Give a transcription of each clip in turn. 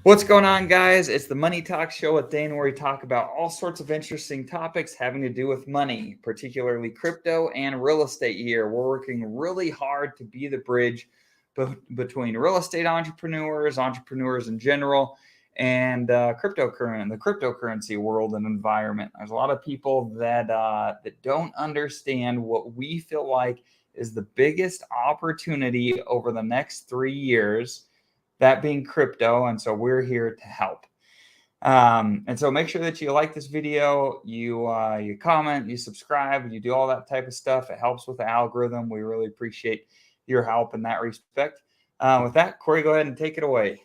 What's going on, guys? It's the Money Talk Show with Dane, where we talk about all sorts of interesting topics having to do with money, particularly crypto and real estate here. We're working really hard to be the bridge between real estate entrepreneurs in general, and the cryptocurrency world and environment. There's a lot of people that don't understand what we feel like is the biggest opportunity over the next 3 years, that being crypto. And so we're here to help. And so make sure that you like this video, you comment, you subscribe, you do all that type of stuff. It helps with the algorithm. We really appreciate your help in that respect. With that, Corey, go ahead and take it away.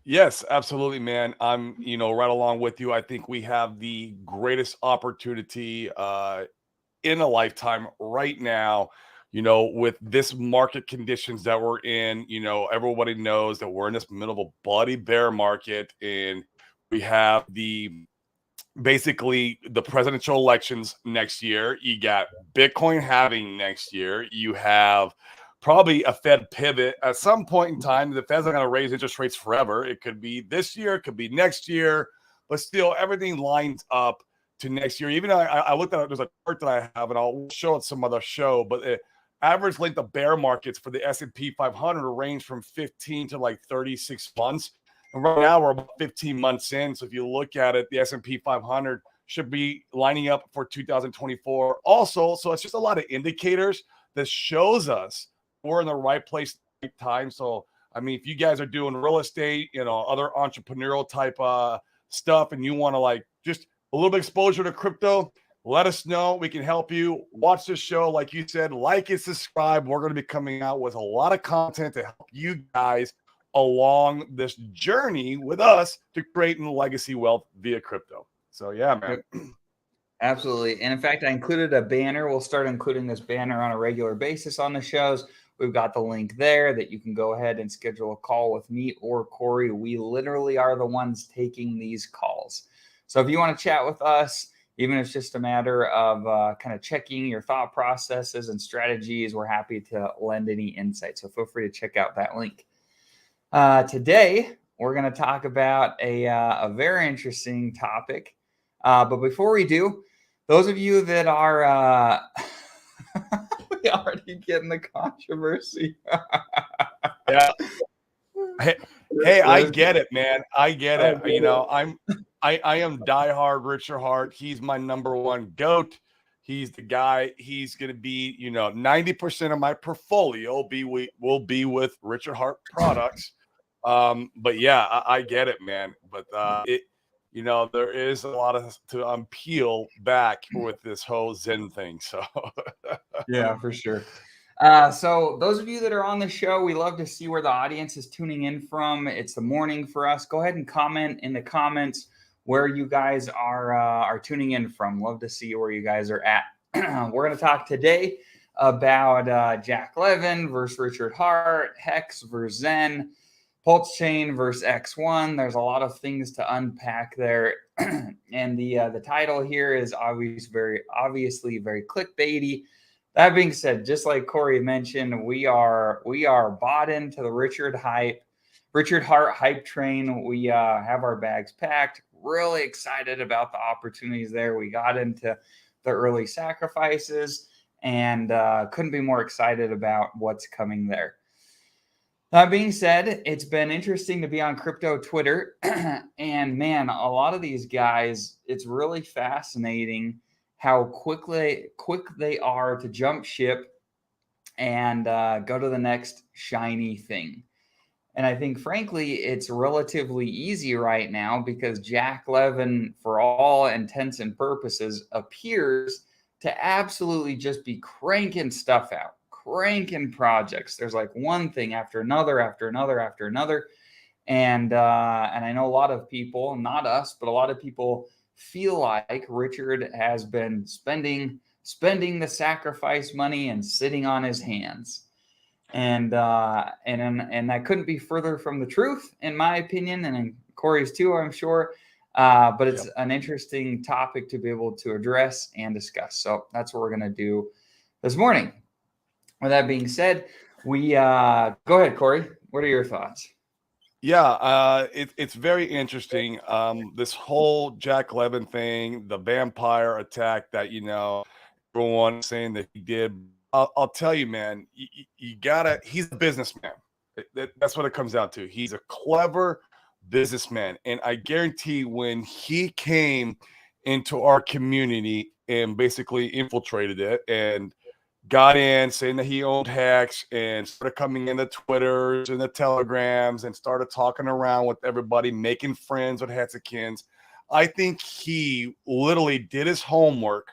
Yes, absolutely, man. I'm, right along with you. I think we have the greatest opportunity in a lifetime right now, with this market conditions that we're in. Everybody knows that we're in this middle of a bloody bear market, and we have basically the presidential elections next year. You got Bitcoin halving next year. You have probably a Fed pivot at some point in time. The Fed's not going to raise interest rates forever. It could be this year, it could be next year, but still everything lines up to next year. Even I looked at it, there's a chart that I have, and I'll show it some other show, but the average length of bear markets for the S&P 500 range from 15 to like 36 months. And right now we're about 15 months in. So if you look at it, the S&P 500 should be lining up for 2024 also. So it's just a lot of indicators that shows us we're in the right place at the right time. So, I mean, if you guys are doing real estate, other entrepreneurial type stuff, and you want to like just a little bit exposure to crypto, let us know. We can help you. Watch this show. Like you said, like and subscribe. We're going to be coming out with a lot of content to help you guys along this journey with us to creating legacy wealth via crypto. So, yeah, man. Absolutely. And in fact, I included a banner. We'll start including this banner on a regular basis on the shows. We've got the link there that you can go ahead and schedule a call with me or Corey. We literally are the ones taking these calls. So if you want to chat with us, even if it's just a matter of kind of checking your thought processes and strategies, we're happy to lend any insight. So feel free to check out that link. Today, we're going to talk about a very interesting topic. But before we do, those of you that are we already getting the controversy. Yeah. Hey, I get it, man. I get it. I am diehard Richard Hart. He's my number one GOAT. He's the guy. He's going to be, 90% of my portfolio will be with Richard Hart products. But yeah, I get it, man. But there is a lot to unpeel back with this whole Zen thing. So yeah, for sure. So those of you that are on the show, we love to see where the audience is tuning in from. It's the morning for us. Go ahead and comment in the comments where you guys are tuning in from. Love to see where you guys are at. We're going to talk today about Jack Levin versus Richard Hart, Hex versus Zen, Pulse Chain versus X1. There's a lot of things to unpack there. And the title here is obviously very clickbaity. That being said, just like Corey mentioned, we are bought into the Richard Hart hype train. We have our bags packed. Really excited about the opportunities there. We got into the early sacrifices and couldn't be more excited about what's coming there. That being said, it's been interesting to be on crypto Twitter. And man, a lot of these guys, it's really fascinating how quick they are to jump ship and go to the next shiny thing. And I think, frankly, it's relatively easy right now because Jack Levin, for all intents and purposes, appears to absolutely just be cranking stuff out, cranking projects. There's like one thing after another, after another, after another. And I know a lot of people, not us, but a lot of people feel like Richard has been spending the sacrifice money and sitting on his hands. And that couldn't be further from the truth, in my opinion, and in Corey's too, I'm sure. But it's an interesting topic to be able to address and discuss. So that's what we're going to do this morning. With that being said, we go ahead, Corey. What are your thoughts? Yeah, it's very interesting. This whole Jack Levin thing, the vampire attack that everyone is saying that he did. I'll tell you, man, you gotta. He's a businessman. That's what it comes down to. He's a clever businessman, and I guarantee when he came into our community and basically infiltrated it and got in saying that he owned Hex and started coming in the Twitters and the Telegrams and started talking around with everybody, making friends with Hexicans. I think he literally did his homework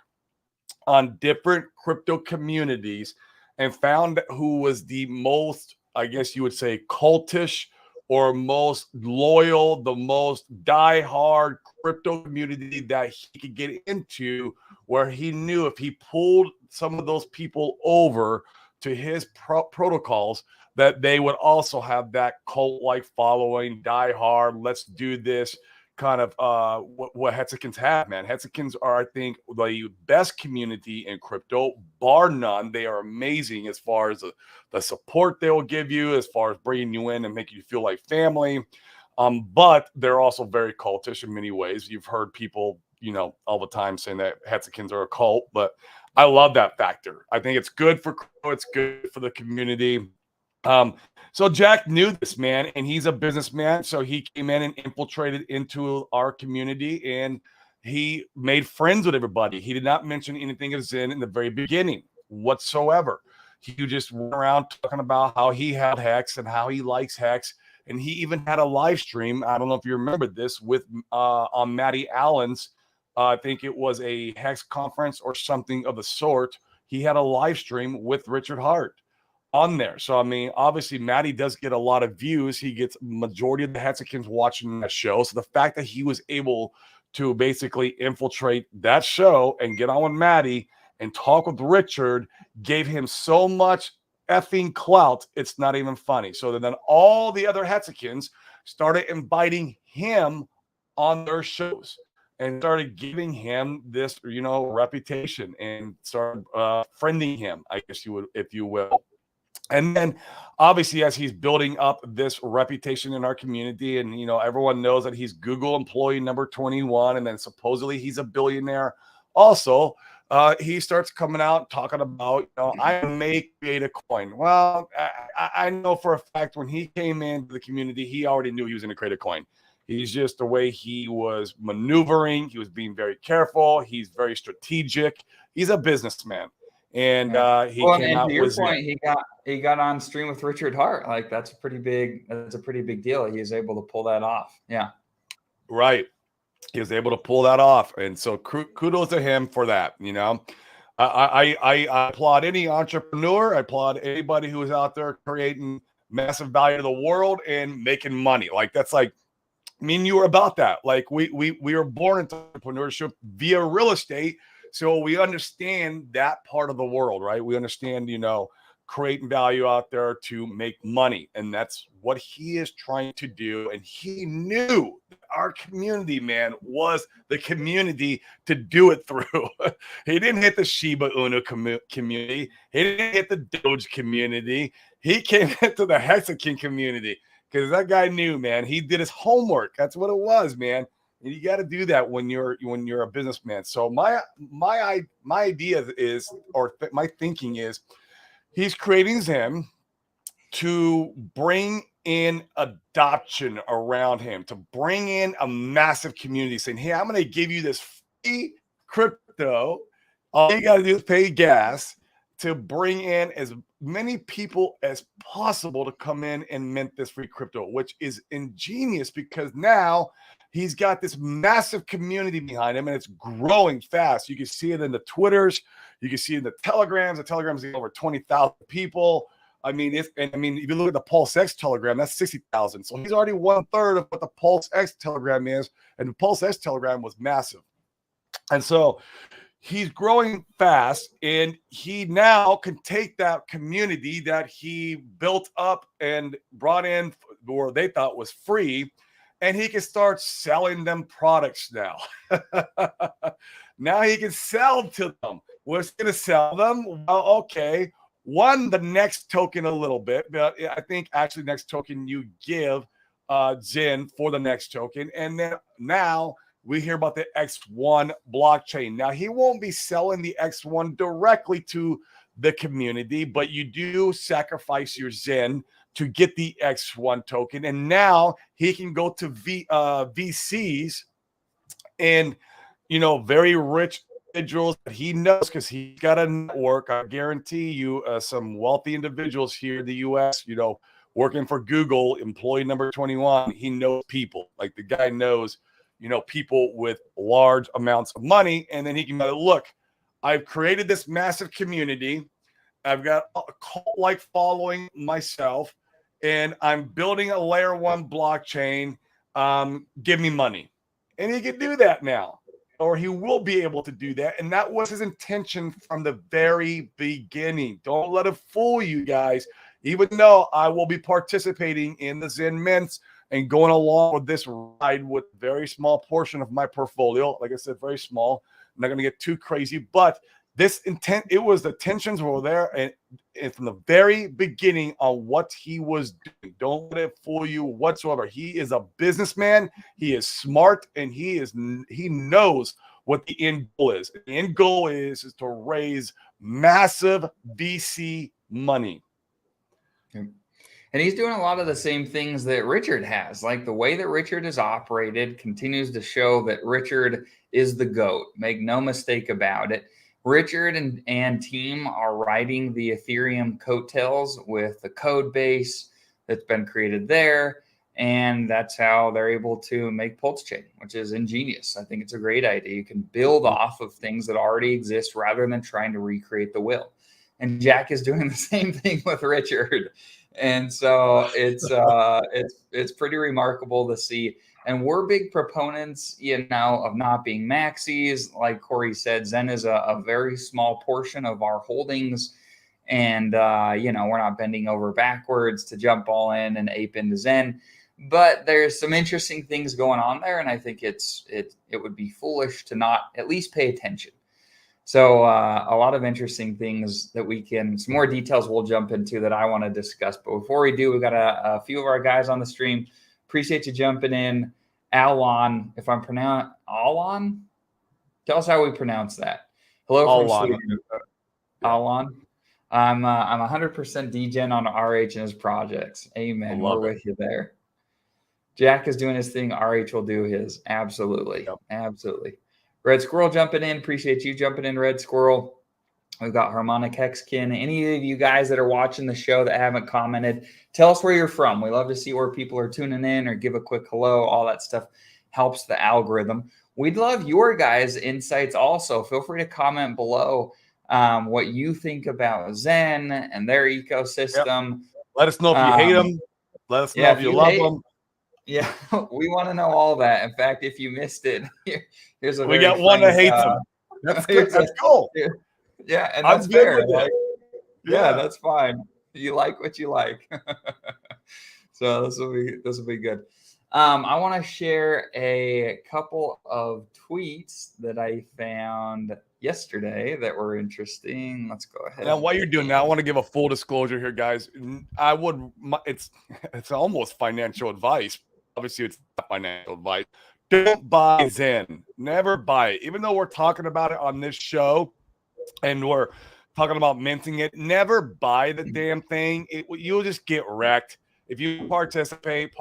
on different crypto communities and found who was the most, I guess you would say, cultish or most loyal, the most diehard crypto community that he could get into, where he knew if he pulled some of those people over to his protocols, that they would also have that cult-like following, diehard, let's do this kind of what Hexicans have, man. Hexicans are, I think, the best community in crypto, bar none. They are amazing as far as the support they will give you, as far as bringing you in and making you feel like family. But they're also very cultish in many ways. You've heard people, all the time saying that Hexicans are a cult, but I love that factor. I think it's good for crypto. It's good for the community. So Jack knew this, man, and he's a businessman. So he came in and infiltrated into our community, and he made friends with everybody. He did not mention anything of Zen in the very beginning whatsoever. He just went around talking about how he had Hex and how he likes Hex. And he even had a live stream. I don't know if you remember this with on Matty Allen's. I think it was a Hex conference or something of the sort. He had a live stream with Richard Hart on there. So, I mean, obviously, Matty does get a lot of views. He gets majority of the Hexicans watching that show. So the fact that he was able to basically infiltrate that show and get on with Matty and talk with Richard gave him so much effing clout, it's not even funny. So then all the other Hexicans started inviting him on their shows and started giving him this, reputation and started friending him, I guess you would, if you will. And then obviously, as he's building up this reputation in our community, and everyone knows that he's Google employee number 21, and then supposedly he's a billionaire. Also, he starts coming out talking about, I may create a coin. Well, I know for a fact when he came into the community, he already knew he was going to create a coin. He's just the way he was maneuvering. He was being very careful. He's very strategic. He's a businessman. And he came out to your with point, he got on stream with Richard Hart. Like that's a pretty big deal. He was able to pull that off. Yeah. Right. He was able to pull that off. And so kudos to him for that. I applaud any entrepreneur. I applaud anybody who is out there creating massive value to the world and making money. Like that's like, you were about that. Like we were born into entrepreneurship via real estate. So we understand that part of the world, right? We understand, creating value out there to make money. And that's what he is trying to do. And he knew our community, man, was the community to do it through. He didn't hit the Shiba Inu community. He didn't hit the Doge community. He came into the Hexican community because that guy knew, man. He did his homework. That's what it was, man. And you got to do that when you're a businessman. So my idea is, or my thinking is, he's creating Zen to bring in adoption around him, to bring in a massive community saying, hey, I'm going to give you this free crypto. All you got to do is pay gas to bring in as many people as possible to come in and mint this free crypto, which is ingenious because now he's got this massive community behind him and it's growing fast. You can see it in the Twitters. You can see it in the Telegrams. The Telegrams is over 20,000 people. I mean, if you look at the Pulse X Telegram, that's 60,000. So he's already 1/3 of what the Pulse X Telegram is. And the Pulse X Telegram was massive. And so he's growing fast, and he now can take that community that he built up and brought in or they thought was free, and he can start selling them products now. Now he can sell to them. What's going to sell them? Well, okay. One, the next token a little bit, but I think actually next token you give Zen for the next token. And then now we hear about the X1 blockchain. Now, he won't be selling the X1 directly to the community, but you do sacrifice your Zen to get the X1 token. And now he can go to VCs and, very rich individuals that he knows, because he's got a network. I guarantee you some wealthy individuals here in the US, working for Google, employee number 21. He knows people. Like, the guy knows, people with large amounts of money. And then he can go, look, I've created this massive community. I've got a cult-like following myself, and I'm building a layer 1 blockchain. Give me money. And he can do that now, or he will be able to do that. And that was his intention from the very beginning. Don't let it fool you guys. Even though I will be participating in the Zen mints and going along with this ride with a very small portion of my portfolio, like I said, very small. I'm not going to get too crazy, but this intent, the tensions were there and from the very beginning on what he was doing. Don't let it fool you whatsoever. He is a businessman. He is smart, and he knows what the end goal is. The end goal is to raise massive VC money. And he's doing a lot of the same things that Richard has. Like, the way that Richard is operated continues to show that Richard is the GOAT. Make no mistake about it. Richard and team are riding the Ethereum coattails with the code base that's been created there. And that's how they're able to make Pulse Chain, which is ingenious. I think it's a great idea. You can build off of things that already exist rather than trying to recreate the wheel. And Jack is doing the same thing with Richard. And so it's pretty remarkable to see. And we're big proponents, of not being maxis. Like Corey said, Zen is a very small portion of our holdings. And, we're not bending over backwards to jump all in and ape into Zen. But there's some interesting things going on there. And I think it would be foolish to not at least pay attention. So a lot of interesting things that some more details we'll jump into that I want to discuss. But before we do, we've got a few of our guys on the stream. Appreciate you jumping in. Alon, if I'm pronouncing Alon, tell us how we pronounce that. Hello from Sweden. Alon. I'm 100% degen on RH and his projects. Amen. We're with you there. Jack is doing his thing. RH will do his. Absolutely. Yep. Absolutely. Red Squirrel jumping in. Appreciate you jumping in, Red Squirrel. We've got Harmonic Hexkin. Any of you guys that are watching the show that haven't commented, tell us where you're from. We love to see where people are tuning in, or give a quick hello. All that stuff helps the algorithm. We'd love your guys' insights also. Feel free to comment below what you think about Zen and their ecosystem. Yep. Let us know if you hate them. Let us know if you love them. Yeah, we want to know all that. In fact, if you missed it, here's we got one that hates them. That's good. That's cool. Yeah, and that's fair. Yeah, that's fine. You like what you like. So this will be good. I want to share a couple of tweets that I found yesterday that were interesting. Let's go ahead. Now, while you're doing that, I want to give a full disclosure here, guys. It's almost financial advice. Obviously, it's not financial advice. Don't buy Zen. Never buy it. Even though we're talking about it on this show and we're talking about minting it, never buy the damn thing. You'll just get wrecked. If you participate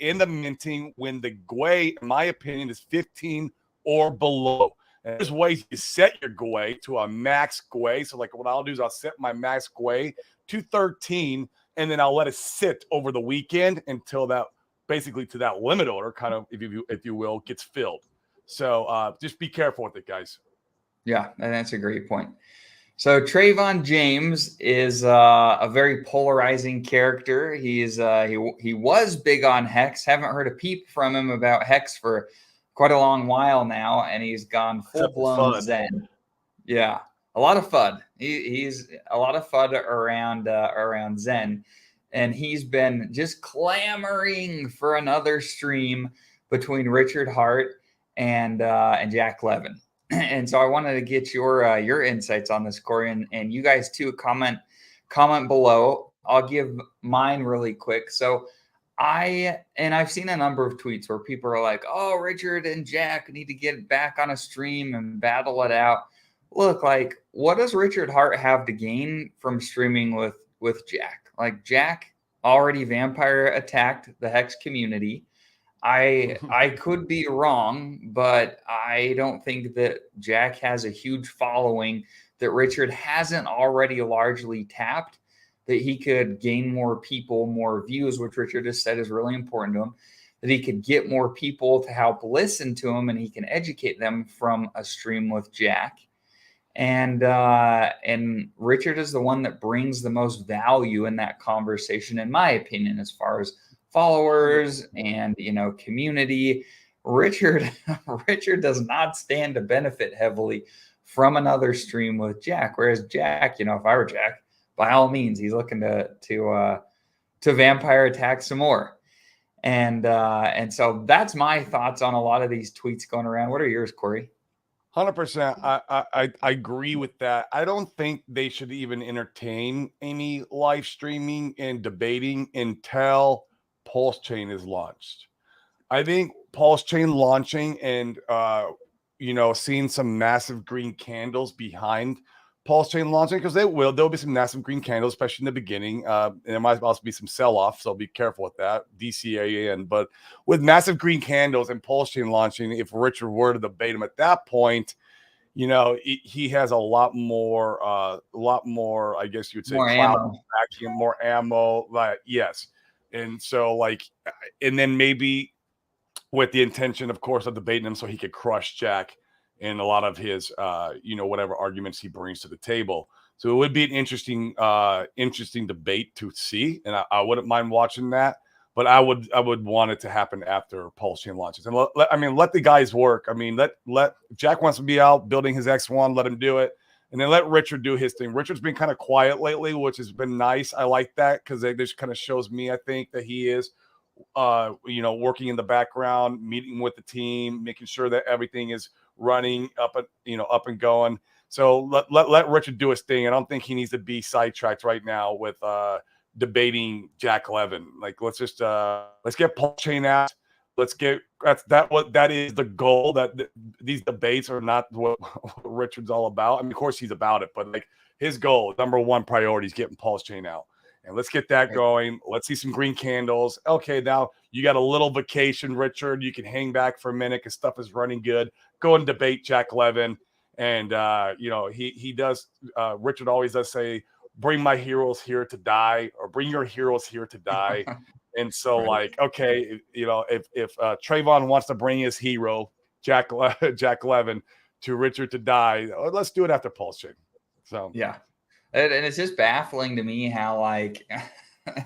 in the minting when the GUI, in my opinion, is 15 or below. And there's ways you set your GUI to a max GUI. So like what I'll do is I'll set my max GUI to 13, and then I'll let it sit over the weekend until that, basically to that limit order, kind of, if you will, gets filled. So just be careful with it, guys. Yeah, that's a great point. So Trayvon James is a very polarizing character. He was big on Hex. Haven't heard a peep from him about Hex for quite a long while now, and he's gone full-blown Zen. Yeah, a lot of FUD. He's a lot of FUD around Zen, and he's been just clamoring for another stream between Richard Hart and Jack Levin. And so I wanted to get your insights on this, Corey, and you guys too. Comment below. I'll give mine really quick. So I've seen a number of tweets where people are like, "Oh, Richard and Jack need to get back on a stream and battle it out." Look, like, what does Richard Hart have to gain from streaming with Jack? Like, Jack already vampire attacked the Hex community. I could be wrong, but I don't think that Jack has a huge following that Richard hasn't already largely tapped, that he could gain more people, more views, which Richard has said is really important to him, that he could get more people to help listen to him and he can educate them from a stream with Jack. And Richard is the one that brings the most value in that conversation, in my opinion, as far as followers and community. Richard Richard does not stand to benefit heavily from another stream with Jack. Whereas Jack, if I were Jack, by all means, he's looking to vampire attack some more. And so that's my thoughts on a lot of these tweets going around. What are yours, Corey? 100%. I agree with that. I don't think they should even entertain any live streaming and debating until Pulse Chain is launched. I think Pulse Chain launching and seeing some massive green candles behind Pulse Chain launching, because there'll be some massive green candles, especially in the beginning. And there might also be some sell-off, so be careful with that. DCAN. But with massive green candles and Pulse Chain launching, if Richard were to debate him at that point, he has a lot more, I guess you would say, More ammo. more ammo. Yes. And so, and then maybe with the intention, of course, of debating him so he could crush Jack in a lot of his, whatever arguments he brings to the table. So it would be an interesting debate to see, and I wouldn't mind watching that. But I would want it to happen after Pulse Chain launches, and let the guys work. I mean, let Jack wants to be out building his X1, let him do it, and then let Richard do his thing. Richard's been kind of quiet lately, which has been nice. I like that because this kind of shows me, I think, that he is working in the background, meeting with the team, making sure that everything is running up and going. So let Richard do his thing. I don't think he needs to be sidetracked right now with debating Jack Levin. Like, let's get Pulse Chain out. That is the goal. These debates are not what Richard's all about. I mean, of course he's about it, but like his goal, number one priority is getting Pulse Chain out. And let's get that going. Let's see some green candles. Okay, now you got a little vacation, Richard. You can hang back for a minute because stuff is running good. Go and debate Jack Levin. And, he does, Richard always does say, bring my heroes here to die, or bring your heroes here to die. And so, okay, if Trayvon wants to bring his hero, Jack Levin, to Richard to die, let's do it after Pulse Chain. So, yeah. And it's just baffling to me how,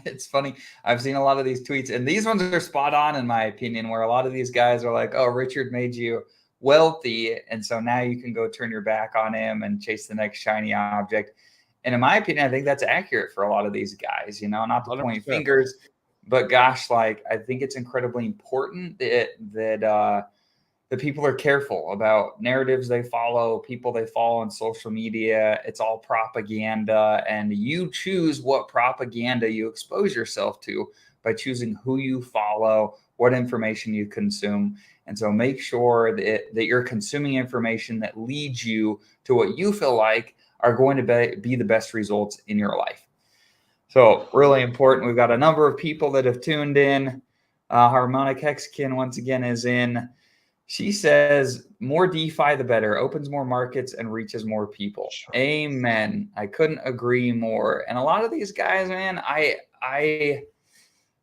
it's funny. I've seen a lot of these tweets, and these ones are spot on, in my opinion, where a lot of these guys are like, oh, Richard made you wealthy, and so now you can go turn your back on him and chase the next shiny object. And in my opinion, I think that's accurate for a lot of these guys, not to 100%. Point fingers, but gosh, I think it's incredibly important that people are careful about narratives they follow, people they follow on social media. It's all propaganda, and you choose what propaganda you expose yourself to by choosing who you follow, what information you consume. And so make sure that you're consuming information that leads you to what you feel like are going to be the best results in your life. So really important. We've got a number of people that have tuned in. Harmonic Hexakin once again is in. She says, more DeFi, the better. Opens more markets and reaches more people. Sure. Amen. I couldn't agree more. And a lot of these guys, man,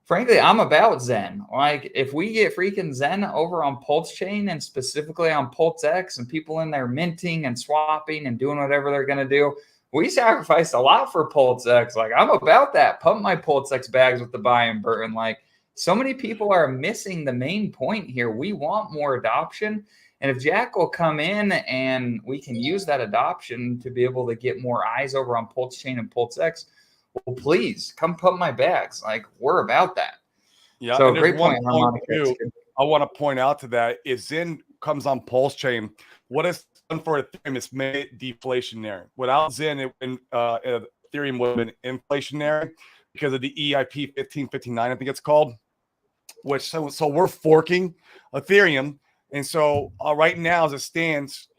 frankly, I'm about Zen. Like, if we get freaking Zen over on Pulse Chain and specifically on Pulse X and people in there minting and swapping and doing whatever they're going to do, we sacrificed a lot for Pulse X. Like, I'm about that. Pump my Pulse X bags with the buy and burn. Like, so many people are missing the main point here. We want more adoption. And if Jack will come in and we can use that adoption to be able to get more eyes over on Pulse Chain and Pulse X, well, please come pump my bags. Like, we're about that. Yeah. So and great point. I want to point out to that is Zen comes on Pulse Chain. What it's done for Ethereum is made it deflationary. Without Zen, Ethereum would have been inflationary because of the EIP 1559, I think it's called. so we're forking Ethereum. And so right now, as it stands,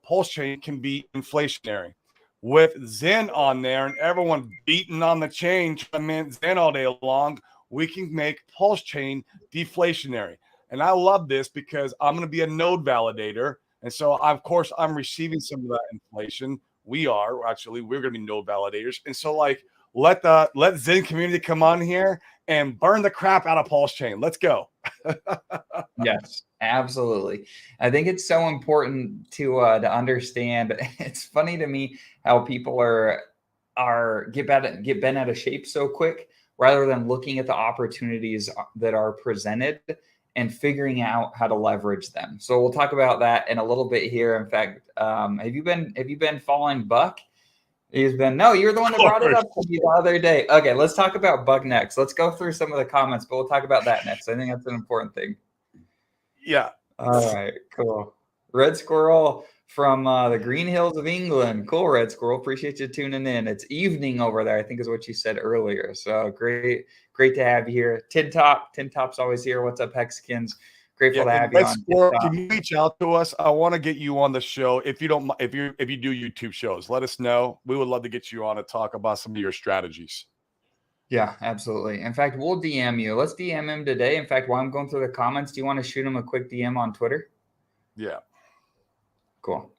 Pulse Chain can be inflationary. With Zen on there and everyone beating on the chain, trying to mint Zen all day long, we can make Pulse Chain deflationary. And I love this because I'm going to be a node validator. And so, of course, I'm receiving some of that inflation. We're going to be node validators. And so, let Zen community come on here and burn the crap out of Pulse Chain. Let's go. Yes, absolutely. I think it's so important to understand. It's funny to me how people get bent out of shape so quick, rather than looking at the opportunities that are presented and figuring out how to leverage them. So we'll talk about that in a little bit here. In fact, have you been following Buck? No, you're the one that brought it up to me the other day. Okay, let's talk about Buck next. Let's go through some of the comments, but we'll talk about that next. I think that's an important thing. Yeah. All right, cool. Red Squirrel from the Green Hills of England. Cool, Red Squirrel. Appreciate you tuning in. It's evening over there, I think is what you said earlier. So great to have you here. Tin Top's always here. What's up, Hexikins? Grateful to have you on. Squirrel, can you reach out to us? I want to get you on the show. If you don't, if you do YouTube shows, let us know. We would love to get you on to talk about some of your strategies. Yeah, absolutely. In fact, we'll DM you. Let's DM him today. In fact, while I'm going through the comments, do you want to shoot him a quick DM on Twitter? Yeah. Cool.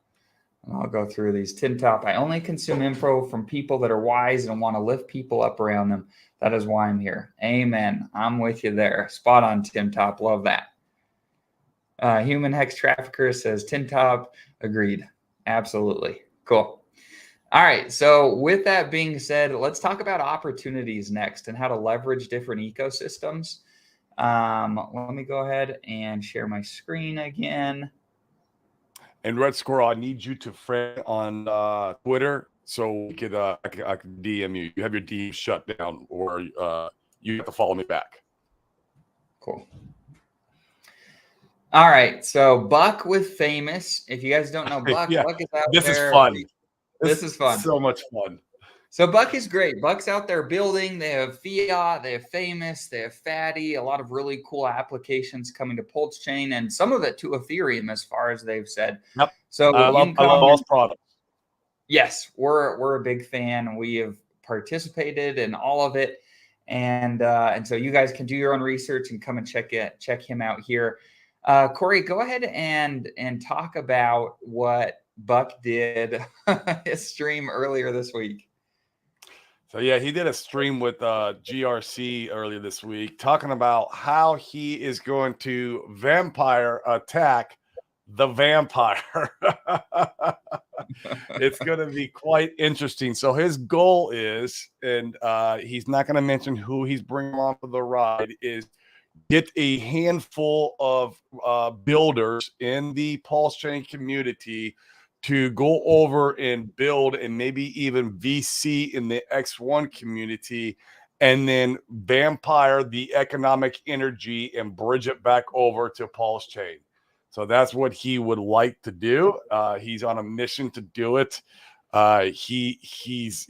And I'll go through these. Tin Top. I only consume info from people that are wise and want to lift people up around them. That is why I'm here. Amen. I'm with you there. Spot on, Tin Top. Love that. Human Hex Trafficker says Tin Top. Agreed. Absolutely. Cool. All right. So with that being said, let's talk about opportunities next and how to leverage different ecosystems. Let me go ahead and share my screen again. And Red Squirrel, I need you to friend on Twitter so we could I can DM you. You have your DM shut down, or you have to follow me back. Cool. All right. So Buck with Famous. If you guys don't know Buck, yeah. Buck is out this there. Is fun. This is fun. So much fun. So Buck is great. Buck's out there building. They have Fiat, they have Famous, they have Fatty, a lot of really cool applications coming to Pulse Chain, and some of it to Ethereum, as far as they've said. Yep. So I love all products. Yes, we're a big fan. We have participated in all of it, and so you guys can do your own research and come and check him out here. Corey, go ahead and talk about what Buck did his stream earlier this week. So yeah, he did a stream with GRC earlier this week, talking about how he is going to vampire attack the vampire. It's going to be quite interesting. So his goal is, and he's not going to mention who he's bringing on for the ride, is get a handful of builders in the Pulse Chain community to go over and build, and maybe even VC in the X1 community, and then vampire the economic energy and bridge it back over to Pulse Chain. So that's what he would like to do. He's on a mission to do it. He's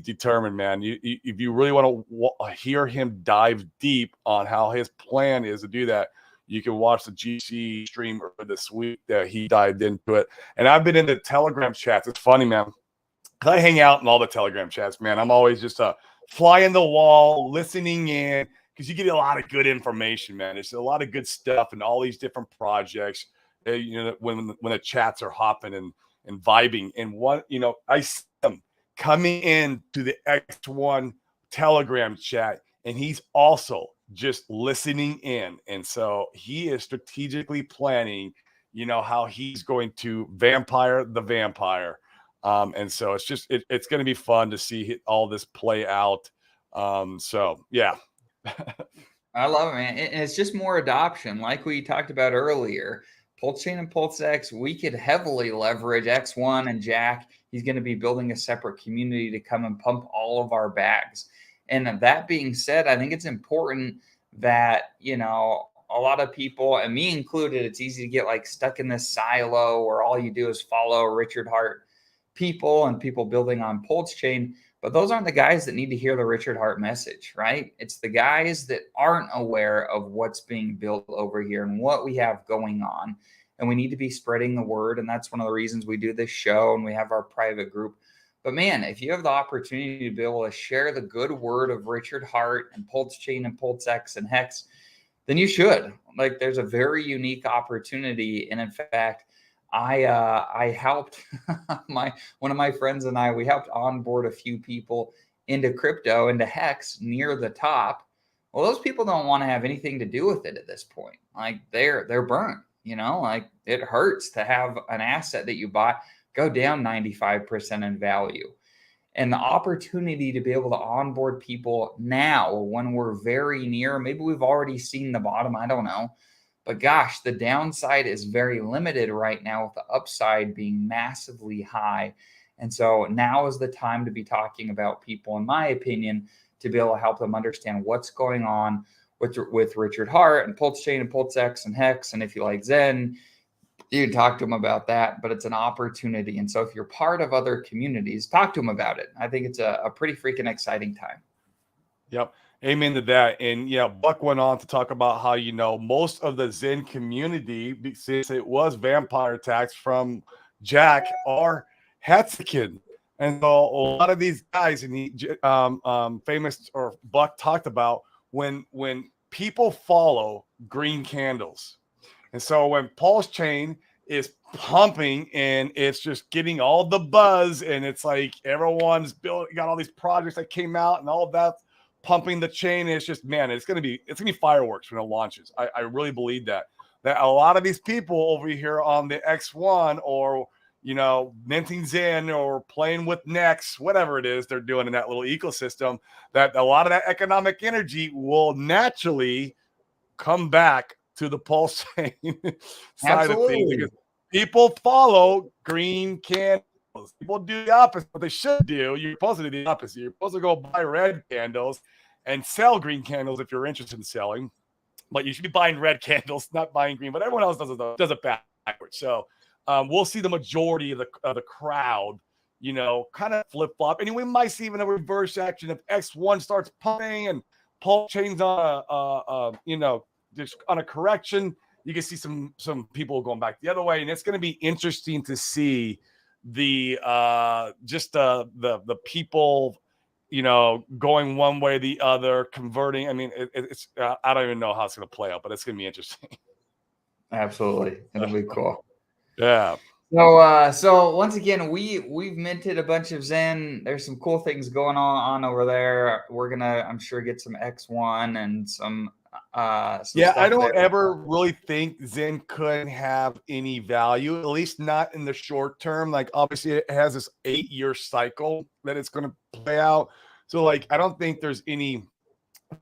determined, man. If you really want to hear him dive deep on how his plan is to do that, you can watch the GC stream this week that he dived into it. And I've been in the Telegram chats. It's funny, man. I hang out in all the Telegram chats, man. I'm always just a fly in the wall, listening in, because you get a lot of good information, man. There's a lot of good stuff and all these different projects. When the chats are hopping and vibing, and I see them coming in to the X1 Telegram chat, and he's also just listening in. And so he is strategically planning, how he's going to vampire the vampire. And so it's going to be fun to see all this play out. So yeah. I love it, man. And it's just more adoption. Like we talked about earlier, Pulse Chain and PulseX, we could heavily leverage X1 and Jack. He's going to be building a separate community to come and pump all of our bags. And that being said, I think it's important that, a lot of people, and me included, it's easy to get stuck in this silo where all you do is follow Richard Hart people and people building on Pulse Chain. But those aren't the guys that need to hear the Richard Hart message, right? It's the guys that aren't aware of what's being built over here and what we have going on. And we need to be spreading the word. And that's one of the reasons we do this show and we have our private group. But man, if you have the opportunity to be able to share the good word of Richard Hart and Pulse Chain and Pulse X and Hex, then you should. Like, there's a very unique opportunity. And in fact, I helped one of my friends and we helped onboard a few people into crypto, into Hex near the top. Well, those people don't want to have anything to do with it at this point. Like, they're burnt, like it hurts to have an asset that you bought go down 95% in value. And the opportunity to be able to onboard people now when we're very near, maybe we've already seen the bottom, I don't know. But gosh, the downside is very limited right now with the upside being massively high. And so now is the time to be talking about people, in my opinion, to be able to help them understand what's going on with Richard Hart and Pulse Chain and Pulse X and Hex. And if you like Zen, you can talk to them about that, but it's an opportunity. And so if you're part of other communities, talk to them about it. I think it's a pretty freaking exciting time. Yep. Amen to that. And yeah, Buck went on to talk about how, most of the Zen community, since it was vampire attacks from Jack, are Hatzikin. And so a lot of these guys, and he famous, or Buck talked about when people follow green candles. And so when Pulse Chain is pumping and it's just getting all the buzz, and it's like everyone's got all these projects that came out and all of that pumping the chain, and it's just, man, it's gonna be fireworks when it launches. I really believe that a lot of these people over here on the X1, or minting Zen or playing with Nex, whatever it is they're doing in that little ecosystem, that a lot of that economic energy will naturally come back to the Pulse Chain side of things, because people follow green candles. People do the opposite. What they should do, you're supposed to do the opposite. You're supposed to go buy red candles and sell green candles if you're interested in selling. But you should be buying red candles, not buying green. But everyone else does it backwards. So we'll see the majority of the crowd, kind of flip flop. And we might see even a reverse action if X1 starts pumping and Pulse Chain's on just on a correction. You can see some people going back the other way, and it's going to be interesting to see the people, going one way or the other, converting. I mean, it's I don't even know how it's going to play out, but it's going to be interesting. Absolutely, it'll be cool. Yeah. So once again, we've minted a bunch of Zen. There's some cool things going on over there. We're gonna, I'm sure, get some X1 and some I don't ever really think Zen could have any value, at least not in the short term. Like, obviously it has this 8-year cycle that it's going to play out. So like, I don't think there's any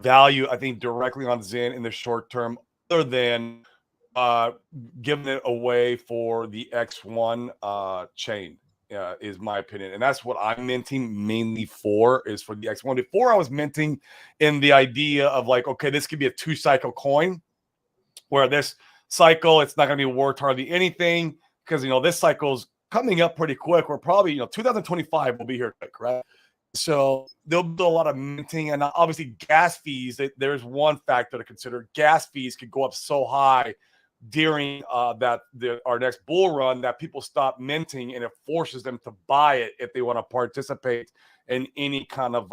value, I think, directly on Zen in the short term, other than giving it away for the X1 chain. Is my opinion, and that's what I'm minting mainly for, is for the X1. Before, I was minting in the idea of like, okay, this could be a 2-cycle coin, where this cycle it's not going to be worth hardly anything, because this cycle's coming up pretty quick. We're probably 2025 will be here quick, right? So there'll be a lot of minting, and obviously gas fees. There's one factor to consider. Gas fees could go up so high during our next bull run that people stop minting, and it forces them to buy it if they want to participate in any kind of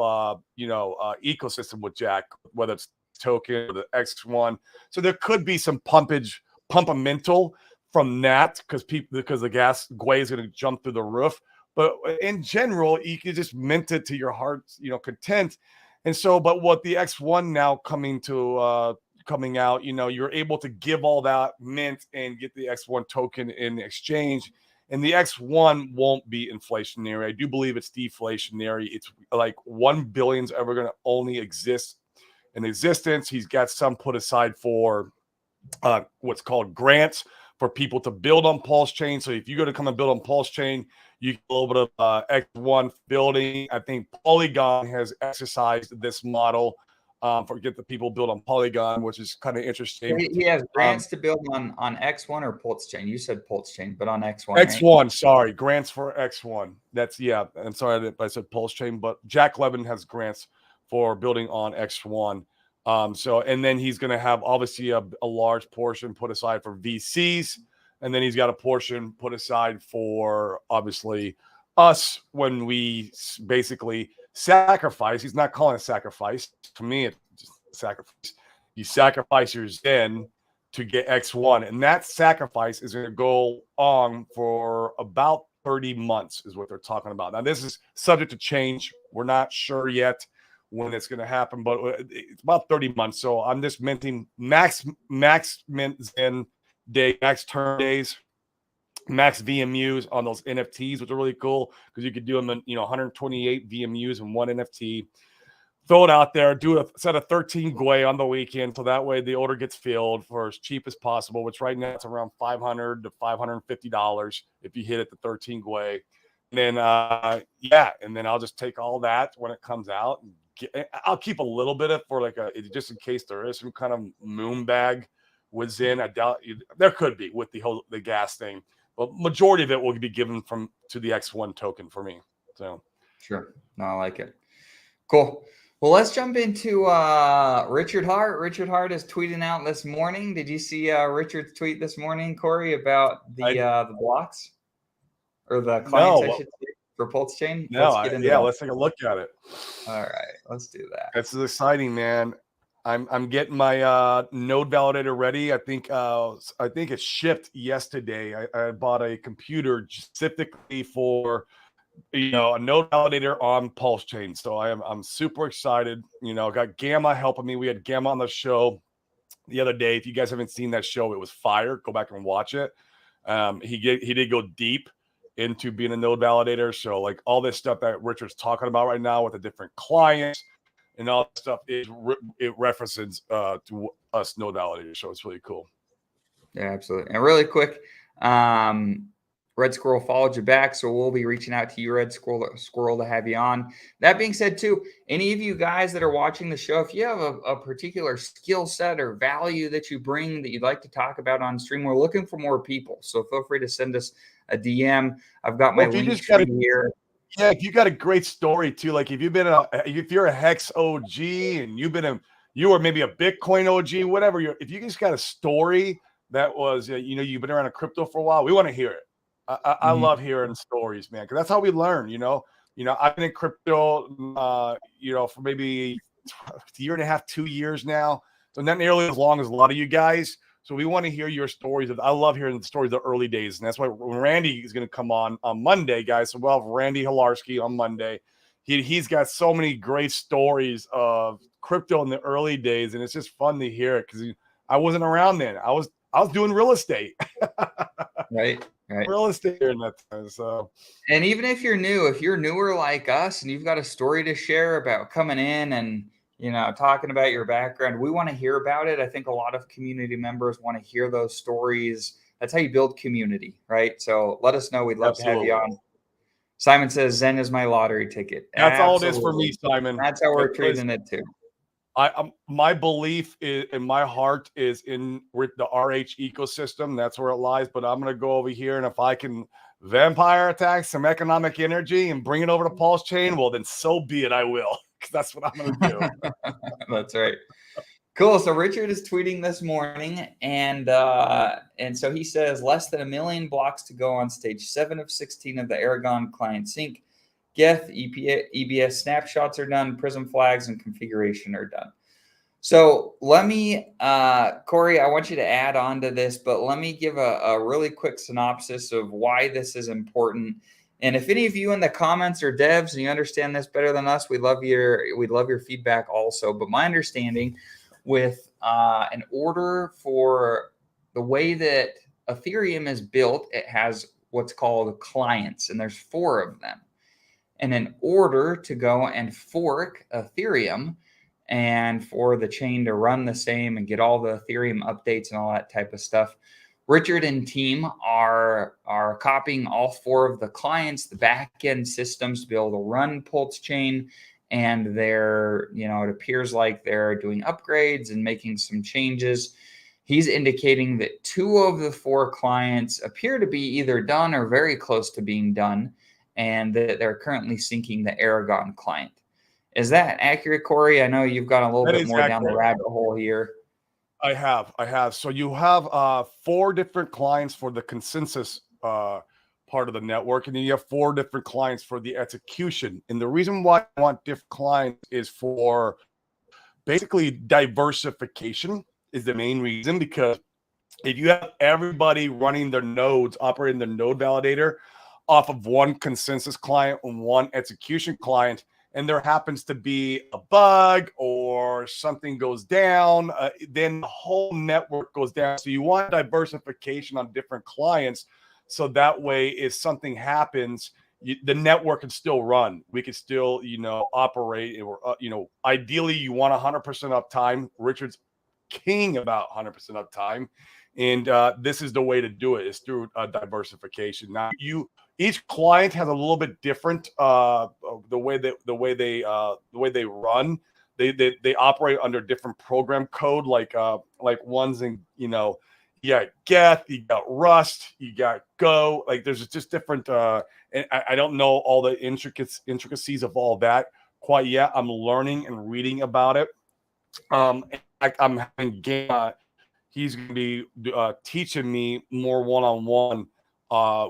ecosystem with Jack, whether it's token or the X1. So there could be some pumpamental from that, because the gas gwei is going to jump through the roof. But in general, you can just mint it to your heart's content. And so, but what the X1 now coming out, you're able to give all that mint and get the X1 token in exchange. And the X1 won't be inflationary. I do believe it's deflationary. It's like 1 billion is ever going to only exist in existence. He's got some put aside for what's called grants for people to build on Pulse Chain. So if you're going to come and build on Pulse Chain, you get a little bit of X1 building. I think Polygon has exercised this model for get the people build on Polygon, which is kind of interesting. He has grants to build on X1 or Pulse Chain. You said Pulse Chain, but on X1. X1, right? sorry, grants for X1. That's I'm sorry I said Pulse Chain, but Jack Levin has grants for building on X1. So, and then he's going to have obviously a large portion put aside for VCs, and then he's got a portion put aside for obviously us when we basically sacrifice. He's not calling it sacrifice. To me, it's just sacrifice. You sacrifice your Zen to get X1, and that sacrifice is going to go on for about 30 months is what they're talking about. Now, this is subject to change. We're not sure yet when it's going to happen, but it's about 30 months. So I'm just minting max mint Zen day, max turn days, max VMUs on those NFTs, which are really cool because you could do them in 128 VMUs in one NFT. Throw it out there, do a set of 13 Gwei on the weekend, so that way the order gets filled for as cheap as possible, which right now it's around $500 to $550 if you hit it the 13 Gwei. And then, and then I'll just take all that when it comes out. I'll keep a little bit of for just in case there is some kind of moon bag with Zen. I doubt there could be with the gas thing, but majority of it will be given to the X1 token for me. So sure, no, I like it. Cool. Well, let's jump into Richard Hart. Richard Hart is tweeting out this morning. Did you see Richard's tweet this morning, Corey, about the blocks or the clients? I should say, for Pulse Chain. No, let's take a look at it. All right, let's do that. This is exciting, man. I'm getting my node validator ready. I think it shipped yesterday. I bought a computer specifically for a node validator on Pulse Chain. So I'm super excited. Got Gamma helping me. We had Gamma on the show the other day. If you guys haven't seen that show, it was fire. Go back and watch it. He did go deep into being a node validator. So like all this stuff that Richard's talking about right now with the different clients and all that stuff, it references to us node validators. So it's really cool. Yeah, absolutely. And really quick, Red Squirrel followed you back, so we'll be reaching out to you, Red Squirrel, to have you on. That being said, too, any of you guys that are watching the show, if you have a particular skill set or value that you bring that you'd like to talk about on stream, we're looking for more people. So feel free to send us a DM. I've got my link here. Yeah, if you got a great story too, like if you're a Hex OG and you were maybe a Bitcoin OG, whatever. If you just got a story that was you've been around a crypto for a while, we want to hear it. I love hearing stories, man, because that's how we learn. I've been in crypto, for maybe a year and a half, 2 years now, so not nearly as long as a lot of you guys. So we want to hear your stories. I love hearing the stories of the early days, and that's why when Randy is going to come on Monday, guys. So we'll have Randy Hilarski on Monday. He's got so many great stories of crypto in the early days, and it's just fun to hear it because I wasn't around then. I was doing real estate. Right. Real estate in that time. So, and even if you're newer like us and you've got a story to share about coming in and talking about your background, we want to hear about it. I think a lot of community members want to hear those stories. That's how you build community, right? So let us know. We'd love to have you on. Simon says Zen is my lottery ticket. That's all it is for me, Simon. That's how we're treating it too. My belief in my heart is in the RH ecosystem. That's where it lies. But I'm going to go over here, and if I can vampire attack some economic energy and bring it over to Pulse Chain, well, then so be it. I will, because that's what I'm going to do. That's right. Cool. So Richard is tweeting this morning, and so he says less than 1 million blocks to go on stage 7 of 16 of the Aragon client sync. Geth, EBS snapshots are done, Prism flags and configuration are done. So let me, Corey, I want you to add on to this, but let me give a really quick synopsis of why this is important. And if any of you in the comments are devs and you understand this better than us, we'd love your feedback also. But my understanding with an order for the way that Ethereum is built, it has what's called clients, and there's 4 of them. And in order to go and fork Ethereum and for the chain to run the same and get all the Ethereum updates and all that type of stuff, Richard and team are copying all 4 of the clients, the back-end systems to be able to run Pulse Chain and they're, it appears like they're doing upgrades and making some changes. He's indicating that 2 of the 4 clients appear to be either done or very close to being done, and that they're currently syncing the Aragon client. Is that accurate, Corey? I know you've got a little That bit is more down the accurate. rabbit hole here. I have. So you have 4 different clients for the consensus part of the network, and then you have 4 different clients for the execution. And the reason why I want different clients is for basically diversification is the main reason, because if you have everybody running their nodes, operating their node validator off of one consensus client and one execution client, and there happens to be a bug or something goes down, then the whole network goes down. So you want diversification on different clients. So that way, if something happens, the network can still run. We can still, operate. Ideally, you want 100% uptime. Richard's king about 100% uptime. And this is the way to do it, is through diversification. Now, each client has a little bit different the way they run. They operate under different program code, like ones in, you got Geth, you got Rust, you got Go. Like there's just different. And I don't know all the intricacies of all that quite yet. I'm learning and reading about it. I'm having game. He's going to be teaching me more one-on-one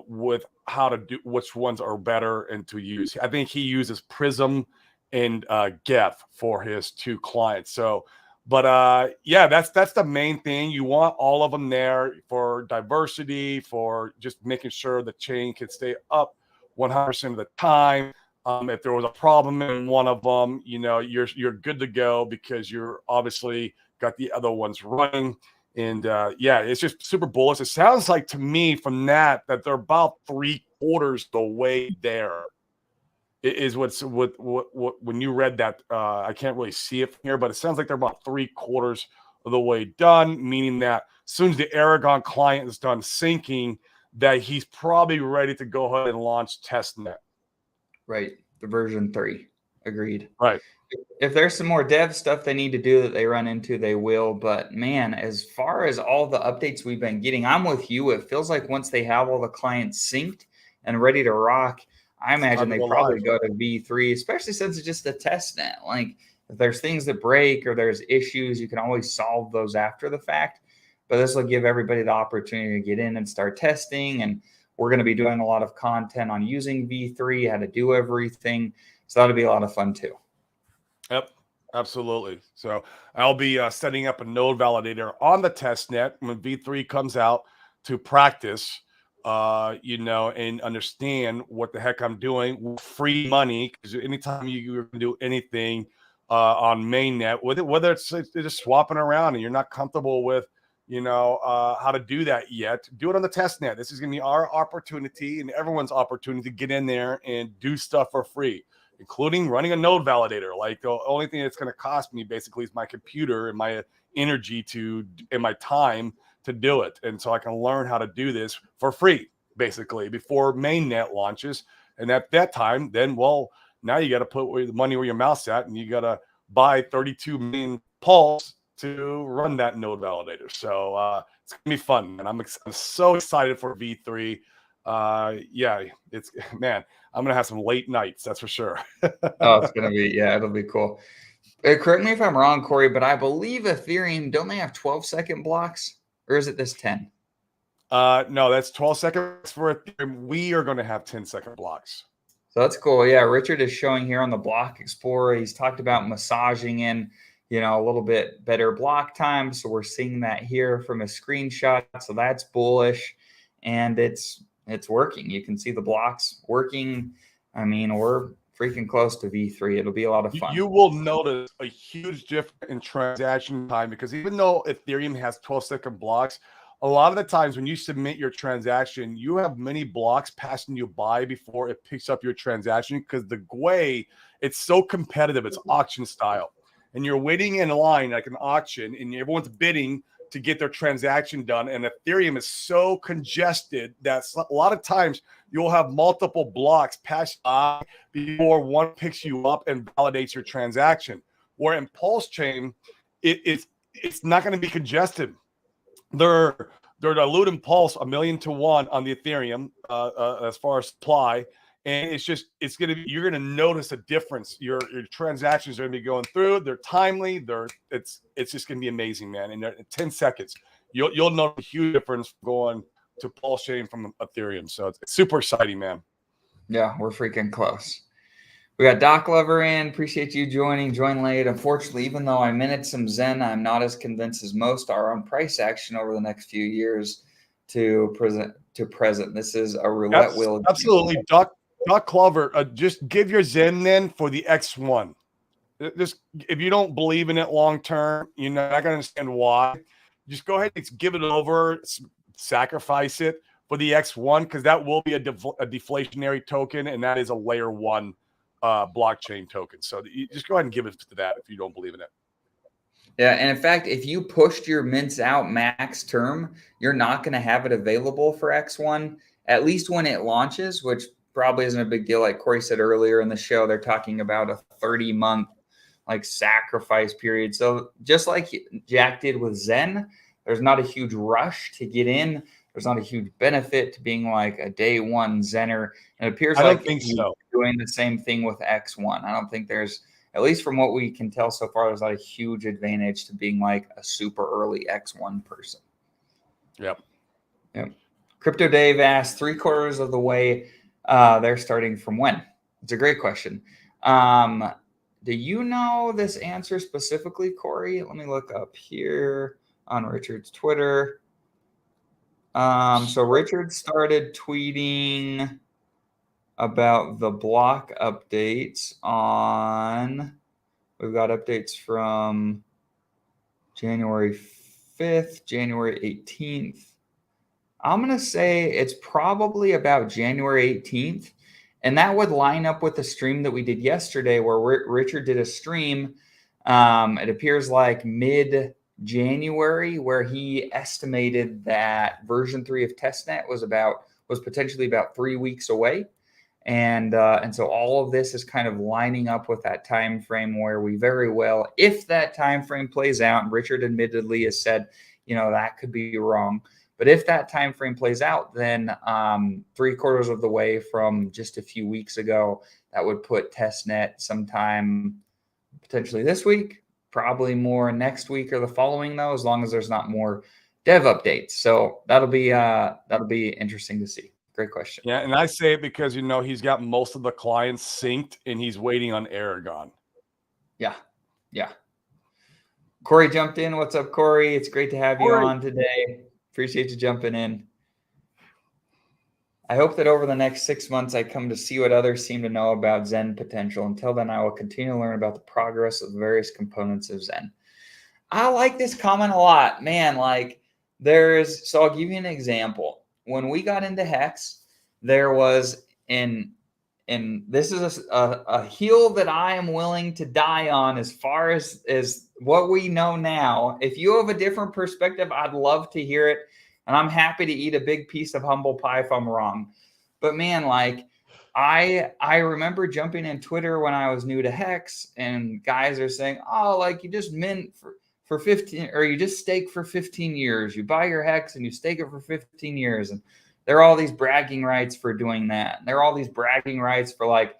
with how to do, which ones are better and to use. I think he uses Prism and Geth for his 2 clients. So, but yeah, that's the main thing. You want all of them there for diversity, for just making sure the chain can stay up 100% of the time. If there was a problem in one of them, you're good to go, because you're obviously got the other ones running. And yeah, it's just super bullish. It sounds like to me from that they're about 3/4 the way there. It is what when you read that, I can't really see it from here, but it sounds like they're about 3/4 of the way done, meaning that as soon as the Aragon client is done syncing, that he's probably ready to go ahead and launch testnet. Right. The version 3. Agreed. Right. If there's some more dev stuff they need to do that they run into, they will. But man, as far as all the updates we've been getting, I'm with you. It feels like once they have all the clients synced and ready to rock, I imagine they probably go to V3, especially since it's just a test net. Like if there's things that break or there's issues, you can always solve those after the fact. But this will give everybody the opportunity to get in and start testing. And we're going to be doing a lot of content on using V3, how to do everything. So that'll be a lot of fun too. Yep, absolutely. So I'll be setting up a node validator on the test net when V3 comes out to practice, and understand what the heck I'm doing. Free money, because anytime you're going to do anything on mainnet, whether it's just swapping around and you're not comfortable with, how to do that yet, do it on the test net. This is going to be our opportunity and everyone's opportunity to get in there and do stuff for free, including running a node validator. Like the only thing that's going to cost me basically is my computer and my energy and my time to do it. And so I can learn how to do this for free, basically, before mainnet launches. And at that time, then, well, now you got to put the money where your mouth's at, and you got to buy 32 million pulse to run that node validator. So it's going to be fun. And I'm so excited for V3. Yeah, man, I'm going to have some late nights. That's for sure. Oh, it's going to be, yeah, it'll be cool. Correct me if I'm wrong, Corey, but I believe Ethereum, don't they have 12-second blocks? Or is it this 10? No, that's 12 seconds for Ethereum. We are going to have 10-second blocks. So that's cool. Yeah, Richard is showing here on the Block Explorer. He's talked about massaging in, a little bit better block time. So we're seeing that here from a screenshot. So that's bullish, and it's working. You can see the blocks working. I mean, we're freaking close to V3. It'll be a lot of fun. You will notice a huge difference in transaction time, because even though Ethereum has 12-second blocks, a lot of the times when you submit your transaction, you have many blocks passing you by before it picks up your transaction, because the GUI, it's so competitive. It's auction style. And you're waiting in line like an auction, and everyone's bidding to get their transaction done. And Ethereum is so congested that a lot of times you'll have multiple blocks pass by before one picks you up and validates your transaction. Where in Pulse Chain, it's not going to be congested. They're diluting Pulse 1,000,000 to 1 on the Ethereum as far as supply. And you're going to notice a difference. Your transactions are going to be going through. They're timely. It's just going to be amazing, man. In 10 seconds, you'll notice a huge difference going to Pulse Chain from Ethereum. So it's super exciting, man. Yeah, we're freaking close. We got Doc Lover in. Appreciate you joining. Join late. Unfortunately, even though I minted some Zen, I'm not as convinced as most are on price action over the next few years to present. This is a roulette wheel. Absolutely, Doc Clover. Just give your Zen then for the X1. Just if you don't believe in it long term, you're not going to understand why. Just go ahead and give it over, sacrifice it for the X1 because that will be a deflationary token, and that is a layer 1 blockchain token. So you just go ahead and give it to that if you don't believe in it. Yeah, and in fact, if you pushed your mints out max term, you're not going to have it available for X1, at least when it launches, which probably isn't a big deal. Like Corey said earlier in the show, they're talking about a 30-month like sacrifice period. So just like Jack did with Zen, there's not a huge rush to get in. There's not a huge benefit to being like a day one Zenner. And it appears like you're doing the same thing with X1. I don't think there's, at least from what we can tell so far, there's not a huge advantage to being like a super early X1 person. Yep. Crypto Dave asked 3/4 of the way. They're starting from when? It's a great question. Do you know this answer specifically, Corey? Let me look up here on Richard's Twitter. So Richard started tweeting about the block updates we've got updates from January 5th, January 18th. I'm going to say it's probably about January 18th. And that would line up with the stream that we did yesterday where Richard did a stream. It appears like mid-January where he estimated that version 3 of testnet was potentially about 3 weeks away. And so all of this is kind of lining up with that time frame where we very well, if that time frame plays out, and Richard admittedly has said, that could be wrong. But if that time frame plays out, then 3/4 of the way from just a few weeks ago, that would put testnet sometime potentially this week, probably more next week or the following, though, as long as there's not more dev updates. So that'll be interesting to see. Great question. Yeah, and I say it because he's got most of the clients synced and he's waiting on Aragon. Yeah. Corey jumped in. What's up, Corey? It's great to have you on today. Appreciate you jumping in. I hope that over the next 6 months, I come to see what others seem to know about Zen potential. Until then, I will continue to learn about the progress of the various components of Zen. I like this comment a lot, man. So I'll give you an example. When we got into Hex, there was and this is a hill that I am willing to die on as far as what we know now. If you have a different perspective, I'd love to hear it. And I'm happy to eat a big piece of humble pie if I'm wrong. But man, I remember jumping in Twitter when I was new to Hex and guys are saying, oh, you just mint for 15, or you just stake for 15 years. You buy your Hex and you stake it for 15 years. And there are all these bragging rights for doing that. There are all these bragging rights for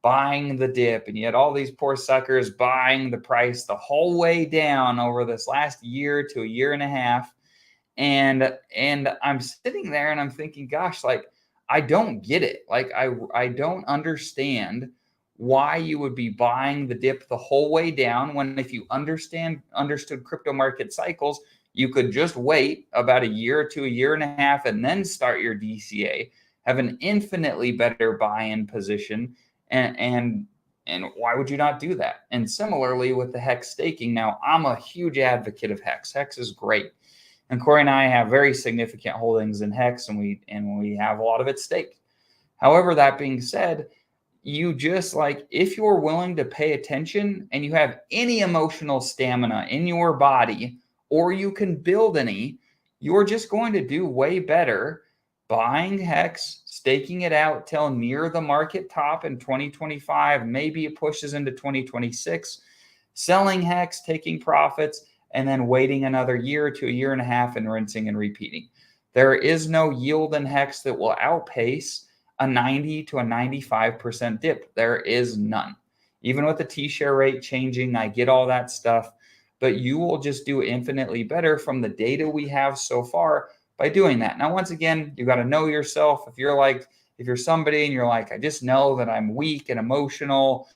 buying the dip. And you had all these poor suckers buying the price the whole way down over this last year to a year and a half. And I'm sitting there and I'm thinking, gosh, I don't get it. I don't understand why you would be buying the dip the whole way down when if you understood crypto market cycles, you could just wait about a year to a year and a half and then start your DCA, have an infinitely better buy-in position. And why would you not do that? And similarly with the Hex staking. Now, I'm a huge advocate of Hex. Hex is great. And Corey and I have very significant holdings in Hex, and we have a lot of it staked. However, that being said, you just if you're willing to pay attention and you have any emotional stamina in your body or you can build any. You're just going to do way better buying HEX, staking it out till near the market top in 2025. Maybe it pushes into 2026, selling HEX, taking profits, and then waiting another year to a year and a half and rinsing and repeating. There is no yield in HEX that will outpace a 90 to a 95% dip. There is none. Even with the T-share rate changing, I get all that stuff, but you will just do infinitely better from the data we have so far by doing that. Now, once again, you got to know yourself. If you're somebody and you're like, I just know that I'm weak and emotional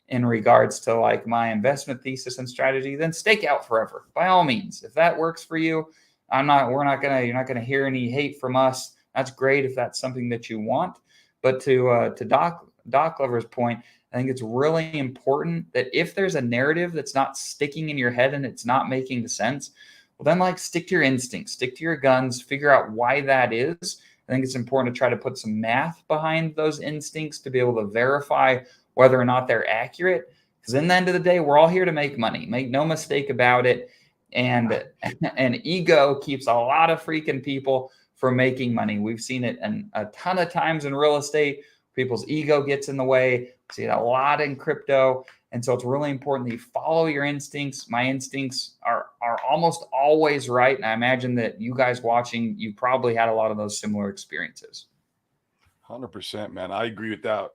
in regards to like my investment thesis and strategy, then stake out forever by all means. If that works for you, you're not gonna hear any hate from us. That's great if that's something that you want. But to Doc Lover's point, I think it's really important that if there's a narrative that's not sticking in your head and it's not making sense, well, then like stick to your instincts, stick to your guns, figure out why that is. I think it's important to try to put some math behind those instincts to be able to verify whether or not they're accurate. Because in the end of the day, we're all here to make money. Make no mistake about it. And ego keeps a lot of freaking people from making money. We've seen it a ton of times in real estate. People's ego gets in the way. We see it a lot in crypto. And so it's really important that you follow your instincts. My instincts are almost always right. And I imagine that you guys watching, you probably had a lot of those similar experiences. 100%, man. I agree with that,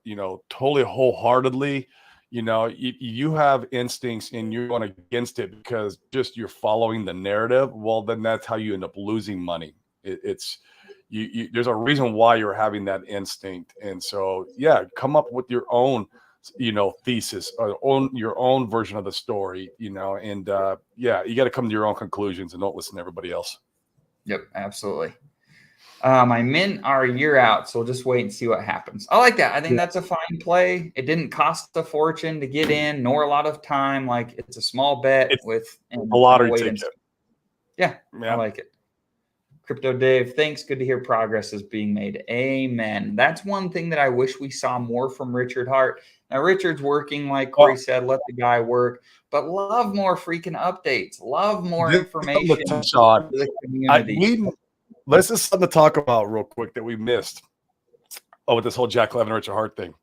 totally wholeheartedly. You have instincts and you're going against it because just you're following the narrative. Well, then that's how you end up losing money. It's there's a reason why you're having that instinct. And so, yeah, come up with your own, thesis or your own version of the story, and yeah, you got to come to your own conclusions and don't listen to everybody else. Yep, absolutely. My mint are a year out, so we'll just wait and see what happens. I like that. I think that's a fine play. It didn't cost a fortune to get in, nor a lot of time. Like it's a small bet with a lottery ticket. Yeah, I like it. Crypto Dave, thanks. Good to hear progress is being made. Amen. That's one thing that I wish we saw more from Richard Hart. Now, Richard's working, like Corey said, let the guy work, but love more freaking updates. Love more information for the community. This is something to talk about real quick that we missed with this whole Jack Levin, Richard Hart thing.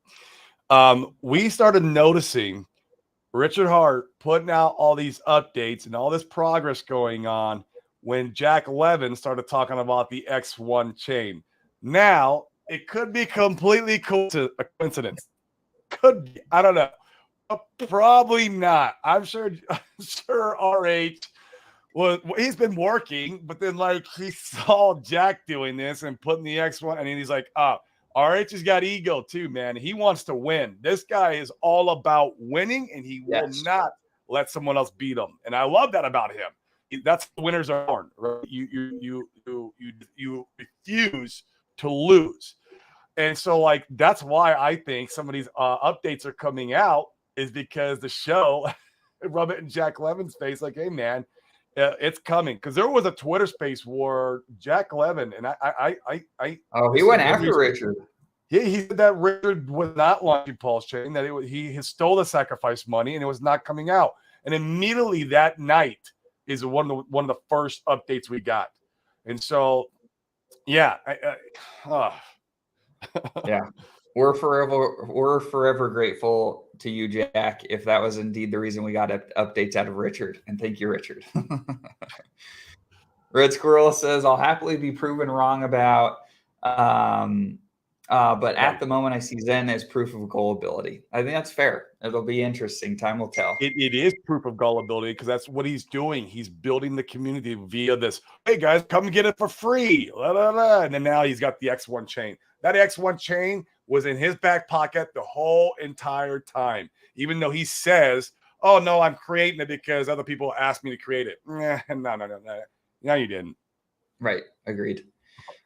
We started noticing Richard Hart putting out all these updates and all this progress going on when Jack Levin started talking about the X1 chain. Now, it could be completely a coincidence. Could be. I don't know. Probably not. I'm sure RH he's been working, but then like he saw Jack doing this and putting the X1, and then he's like, RH has got ego too, man. He wants to win. This guy is all about winning, and he will not let someone else beat him. And I love that about him. That's the winners are born, right? You refuse to lose. And so like that's why I think some of these updates are coming out is because the show rub it in Jack Levin's face like, hey man, it's coming. Because there was a Twitter space where Jack Levin and he went after Richard. He said that Richard was not launching Pulse Chain, that he stole the sacrifice money and it was not coming out. And immediately that night is one of the first updates we got. And so, yeah. Yeah. We're forever grateful to you, Jack, if that was indeed the reason we got updates out of Richard. And thank you, Richard. Red Squirrel says, I'll happily be proven wrong about but at the moment, I see Zen as proof of gullibility. I think that's fair. It'll be interesting. Time will tell. It is proof of gullibility because that's what he's doing. He's building the community via this. Hey, guys, come get it for free. Blah, blah, blah. And then now he's got the X1 chain. That X1 chain was in his back pocket the whole entire time, even though he says, oh, no, I'm creating it because other people asked me to create it. No, you didn't. Right. Agreed.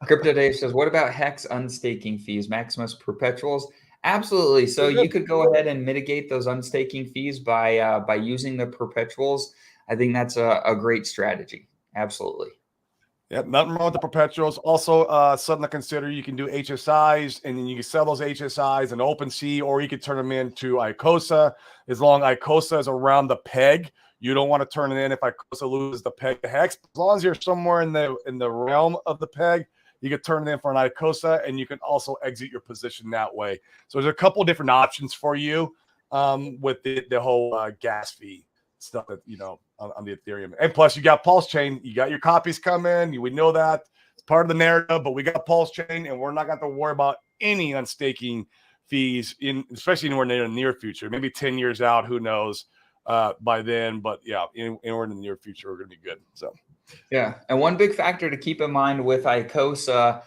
Crypto Dave says, what about HEX unstaking fees, Maximus perpetuals? Absolutely. So you could go ahead and mitigate those unstaking fees by using the perpetuals. I think that's a great strategy. Absolutely. Yeah, nothing wrong with the perpetuals. Also, something to consider, you can do HSIs, and then you can sell those HSIs in OpenSea, or you could turn them into ICOSA. As long as ICOSA is around the peg, You don't want to turn it in if ICOSA loses the peg to hex. As long as you're somewhere in the realm of the peg, you can turn it in for an ICOSA, and you can also exit your position that way. So there's a couple of different options for you with the whole gas fee stuff that, on the Ethereum. And plus, you got Pulse Chain. You got your copies coming. We know that. It's part of the narrative, but we got Pulse Chain, and we're not going to have to worry about any unstaking fees, especially anywhere near the near future. Maybe 10 years out, who knows by then. But, yeah, anywhere in the near future, we're going to be good. So, yeah. And one big factor to keep in mind with ICOSA,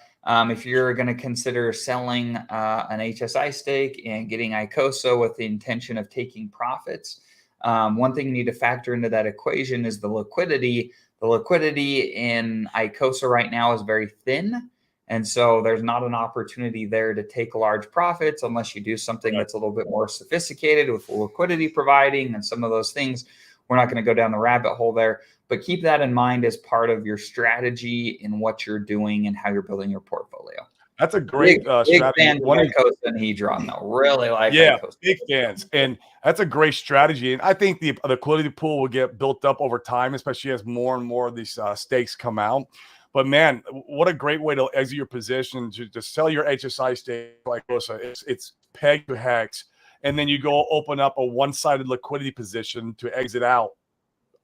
if you're going to consider selling an HSI stake and getting ICOSA with the intention of taking profits, one thing you need to factor into that equation is the liquidity. The liquidity in ICOSA right now is very thin. And so there's not an opportunity there to take large profits unless you do something that's a little bit more sophisticated with liquidity providing and some of those things. We're not going to go down the rabbit hole there, but keep that in mind as part of your strategy in what you're doing and how you're building your portfolio. That's a great strategy. Big fan of ICOSA and Hedron, though. Really like ICOSA. Big fans. And that's a great strategy. And I think the liquidity pool will get built up over time, especially as more and more of these stakes come out. But, man, what a great way to exit your position, to sell your HSI stake like ICOSA. It's pegged to hex. And then you go open up a one-sided liquidity position to exit out.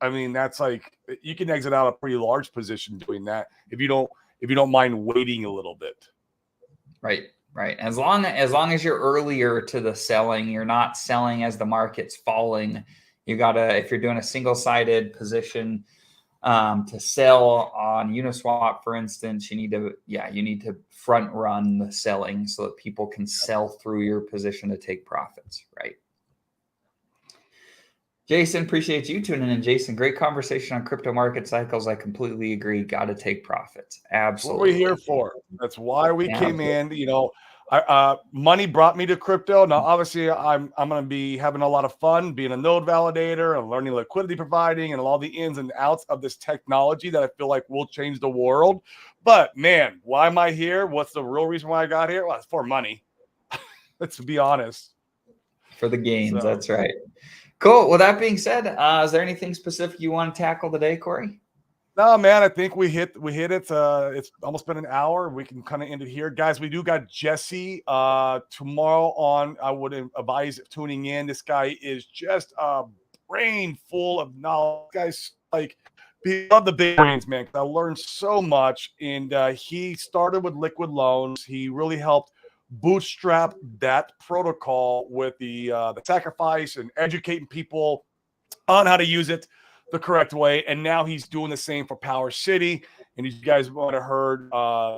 I mean, that's like you can exit out a pretty large position doing that if you don't mind waiting a little bit. Right. As long as you're earlier to the selling, you're not selling as the market's falling. You gotta, if you're doing a single-sided position to sell on Uniswap, for instance, you need to front run the selling so that people can sell through your position to take profits. Right. Jason, appreciate you tuning in. Jason, great conversation on crypto market cycles. I completely agree. Got to take profits. Absolutely. That's what we're here for. That's why we came in. Money brought me to crypto. Now, obviously, I'm going to be having a lot of fun being a node validator and learning liquidity providing and all the ins and outs of this technology that I feel like will change the world. But, man, why am I here? What's the real reason why I got here? Well, it's for money. Let's be honest. For the gains. So. That's right. Cool. Well, that being said, is there anything specific you want to tackle today, Corey? No, man, I think we hit it. It's almost been an hour. We can kind of end it here. Guys, we do got Jesse tomorrow on. I would advise tuning in. This guy is just a brain full of knowledge. Guys, like, we love the big brains, man. I learned so much. And he started with liquid loans. He really helped bootstrap that protocol with the sacrifice and educating people on how to use it the correct way. And now he's doing the same for Power City. And you guys might have heard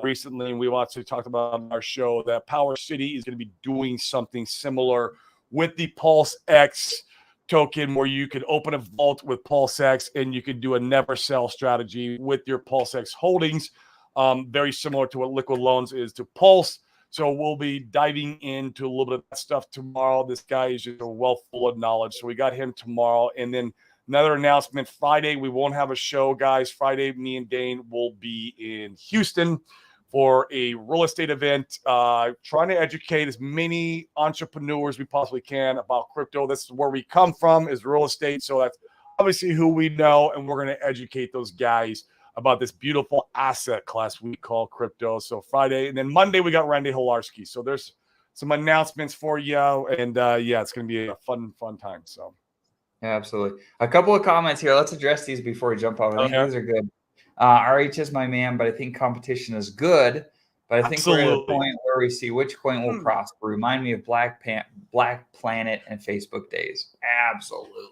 recently, and we also talked about on our show, that Power City is going to be doing something similar with the Pulse X token, where you could open a vault with Pulse X and you could do a never sell strategy with your Pulse X holdings. Very similar to what Liquid Loans is to Pulse. So we'll be diving into a little bit of that stuff tomorrow. This guy is just a wealth full of knowledge. So we got him tomorrow. And then another announcement, Friday, we won't have a show, guys. Friday, me and Dane will be in Houston for a real estate event, trying to educate as many entrepreneurs we possibly can about crypto. This is where we come from, is real estate. So that's obviously who we know, and we're going to educate those guys about this beautiful asset class we call crypto. So Friday, and then Monday we got Randy Holarski. So there's some announcements for you, and it's going to be a fun time. So yeah, absolutely. A couple of comments here. Let's address these before we jump off. I think these are good. RH is my man, but I think competition is good. But I think we're at a point where we see which coin will prosper. Remind me of Black Planet and Facebook days. Absolutely.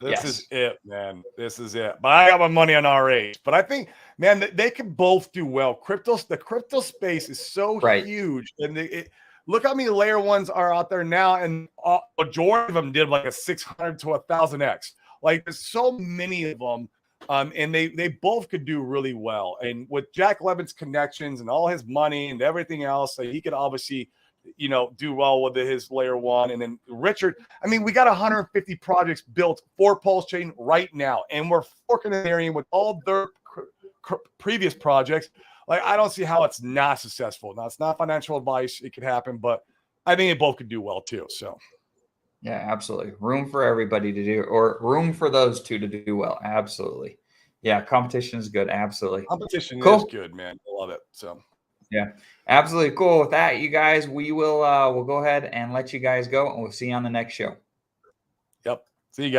This is it, man. This is it. But I got my money on RH. But I think, man, they can both do well. The crypto space is so huge. And look how many layer ones are out there now. And a majority of them did like a 600 to 1,000x. Like, there's so many of them. And they both could do really well. And with Jack Levin's connections and all his money and everything else, he could obviously do well with his layer one. And then Richard, I mean, we got 150 projects built for Pulse Chain right now, and we're forking and marrying with all their previous projects. Like, I don't see how it's not successful. Now, it's not financial advice. It could happen, but I think they both could do well too. So, Yeah, absolutely. Room for everybody to do, or room for those two to do well. Absolutely. Yeah, competition is good. Absolutely. Competition is Cool. good, man. I love it. So Yeah, absolutely cool. With that, you guys, we'll go ahead and let you guys go, and we'll see you on the next show.